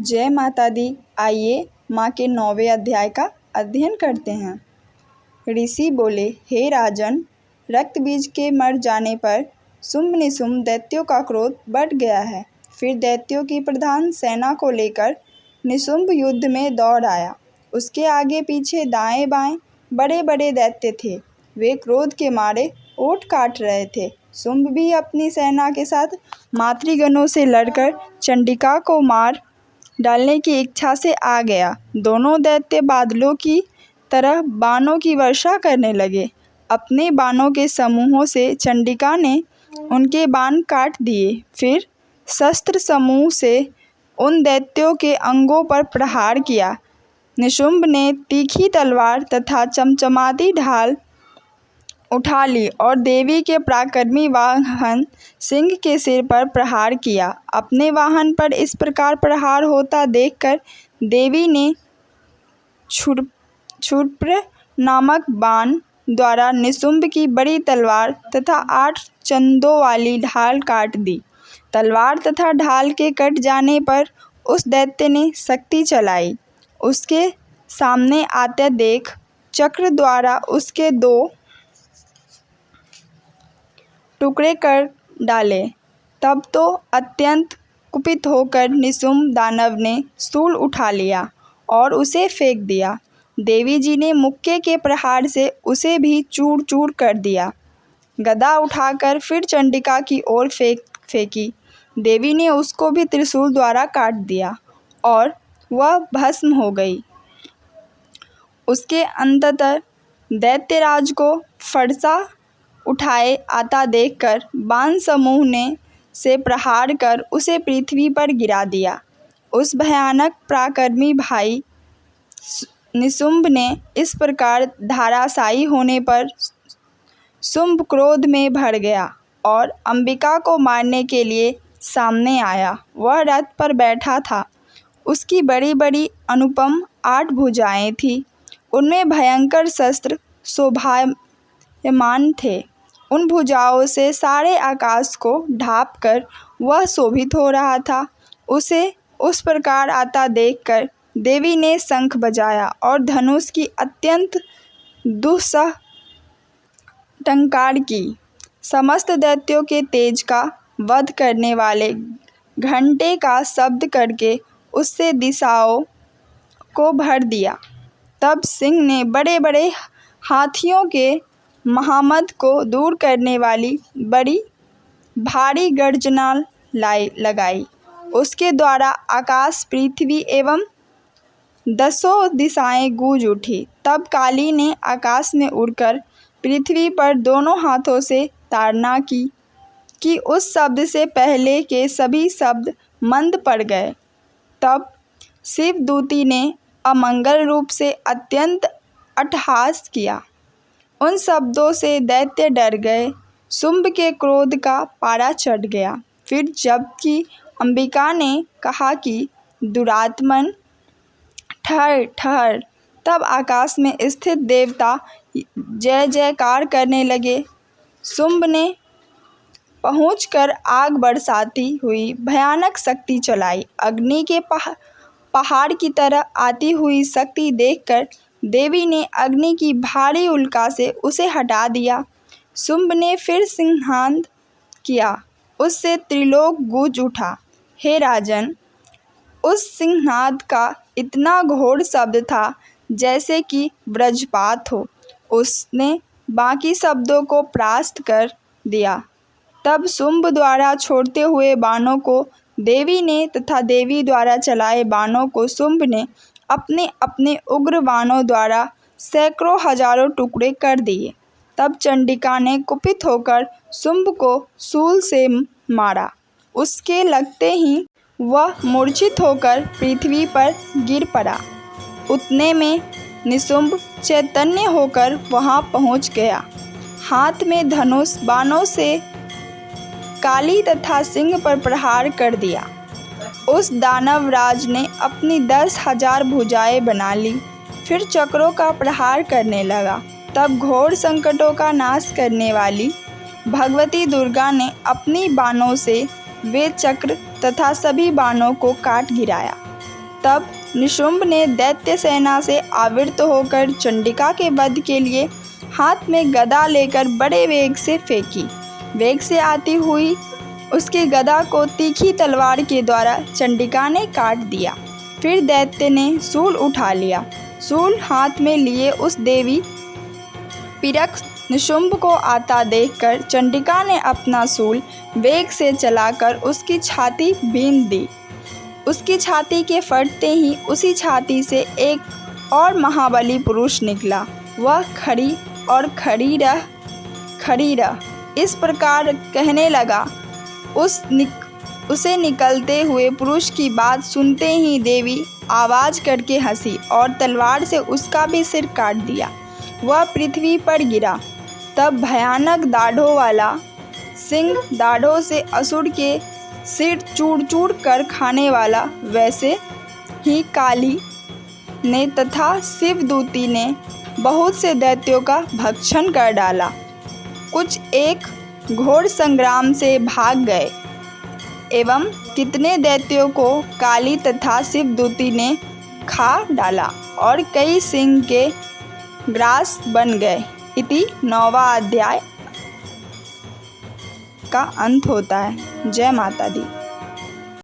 जय माता दी। आइए माँ के 9वें अध्याय का अध्ययन करते हैं। ऋषि बोले, हे राजन, रक्त बीज के मर जाने पर शुंभ निशुंभ दैत्यों का क्रोध बढ़ गया है। फिर दैत्यों की प्रधान सेना को लेकर निशुंभ युद्ध में दौड़ आया। उसके आगे पीछे दाएं बाएं बड़े बड़े दैत्य थे। वे क्रोध के मारे ओट काट रहे थे। शुंभ भी अपनी सेना के साथ मातृगणों से लड़कर चंडिका को मार डालने की इच्छा से आ गया। दोनों दैत्य बादलों की तरह बाणों की वर्षा करने लगे। अपने बाणों के समूहों से चंडिका ने उनके बाण काट दिए। फिर शस्त्र समूह से उन दैत्यों के अंगों पर प्रहार किया। निशुंभ ने तीखी तलवार तथा चमचमाती ढाल उठा ली और देवी के पराक्रमी वाहन सिंह के सिर पर प्रहार किया। अपने वाहन पर इस प्रकार प्रहार होता देखकर देवी ने क्षुरप्र नामक बाण द्वारा निशुंभ की बड़ी तलवार तथा 8 चंदों वाली ढाल काट दी। तलवार तथा ढाल के कट जाने पर उस दैत्य ने शक्ति चलाई। उसके सामने आते देख चक्र द्वारा उसके 2 टुकड़े कर डाले। तब तो अत्यंत कुपित होकर निशुंभ दानव ने शूल उठा लिया और उसे फेंक दिया। देवी जी ने मुक्के के प्रहार से उसे भी चूर चूर कर दिया। गदा उठाकर फिर चंडिका की ओर फेंकी। देवी ने उसको भी त्रिशूल द्वारा काट दिया और वह भस्म हो गई। उसके अंततः दैत्यराज को फरसा उठाए आता देखकर बाण समूह ने से प्रहार कर उसे पृथ्वी पर गिरा दिया। उस भयानक पराक्रमी भाई निशुंभ ने इस प्रकार धराशायी होने पर शुंभ क्रोध में भर गया और अंबिका को मारने के लिए सामने आया। वह रथ पर बैठा था। उसकी बड़ी बड़ी अनुपम 8 भुजाएं थीं। उनमें भयंकर शस्त्र शोभायमान थे। उन भुजाओं से सारे आकाश को ढाँप कर वह शोभित हो रहा था। उसे उस प्रकार आता देखकर देवी ने शंख बजाया और धनुष की अत्यंत दुस्सह टंकार की। समस्त दैत्यों के तेज का वध करने वाले घंटे का शब्द करके उससे दिशाओं को भर दिया। तब सिंह ने बड़े बड़े हाथियों के महामद को दूर करने वाली बड़ी भारी गर्जना लगाई। उसके द्वारा आकाश, पृथ्वी एवं 10 दिशाएं गूंज उठी। तब काली ने आकाश में उड़कर पृथ्वी पर दोनों हाथों से ताड़ना की कि उस शब्द से पहले के सभी शब्द मंद पड़ गए। तब शिवदूती ने अमंगल रूप से अत्यंत अट्टहास किया। उन शब्दों से दैत्य डर गए। शुंभ के क्रोध का पारा चढ़ गया। फिर जबकि अंबिका ने कहा कि दुरात्मन, ठहर ठहर, तब आकाश में स्थित देवता जय जयकार करने लगे। शुंभ ने पहुंचकर आग बरसाती हुई भयानक शक्ति चलाई। अग्नि के पहाड़ की तरह आती हुई शक्ति देखकर देवी ने अग्नि की भारी उल्का से उसे हटा दिया। शुंभ ने फिर सिंहनाद किया। उससे त्रिलोक गूंज उठा। हे राजन, उस सिंहनाद का इतना घोर शब्द था जैसे कि वज्रपात हो। उसने बाकी शब्दों को परास्त कर दिया। तब शुंभ द्वारा छोड़ते हुए बाणों को देवी ने तथा देवी द्वारा चलाए बाणों को शुंभ ने अपने अपने उग्र बाणों द्वारा सैकड़ों हजारों टुकड़े कर दिए। तब चंडिका ने कुपित होकर शुंभ को शूल से मारा। उसके लगते ही वह मूर्छित होकर पृथ्वी पर गिर पड़ा। उतने में निशुंभ चैतन्य होकर वहां पहुंच गया। हाथ में धनुष बाणों से काली तथा सिंह पर प्रहार कर दिया। उस दानव राज ने अपनी 10,000 भुजाएं बना ली। फिर चक्रों का प्रहार करने लगा। तब घोर संकटों का नाश करने वाली भगवती दुर्गा ने अपनी बाणों से वे चक्र तथा सभी बाणों को काट गिराया। तब निशुंभ ने दैत्य सेना से आवृत होकर चंडिका के वध के लिए हाथ में गदा लेकर बड़े वेग से फेंकी। वेग से आती हुई उसकी गदा को तीखी तलवार के द्वारा चंडिका ने काट दिया। फिर दैत्य ने शूल उठा लिया। शूल हाथ में लिए उस देवी पिरक निशुंभ को आता देखकर चंडिका ने अपना शूल वेग से चलाकर उसकी छाती बींध दी। उसकी छाती के फटते ही उसी छाती से एक और महाबली पुरुष निकला। वह खड़ी और खड़ी रह इस प्रकार कहने लगा। उसे निकलते हुए पुरुष की बात सुनते ही देवी आवाज़ करके हंसी और तलवार से उसका भी सिर काट दिया। वह पृथ्वी पर गिरा। तब भयानक दाढ़ों वाला सिंह, दाढ़ों से असुर के सिर चूर चूर कर खाने वाला, वैसे ही काली ने तथा शिवदूती ने बहुत से दैत्यों का भक्षण कर डाला। कुछ एक घोर संग्राम से भाग गए एवं कितने दैत्यों को काली तथा शिवदूती ने खा डाला और कई सिंह के ग्रास बन गए। इति 9वां अध्याय का अंत होता है। जय माता दी।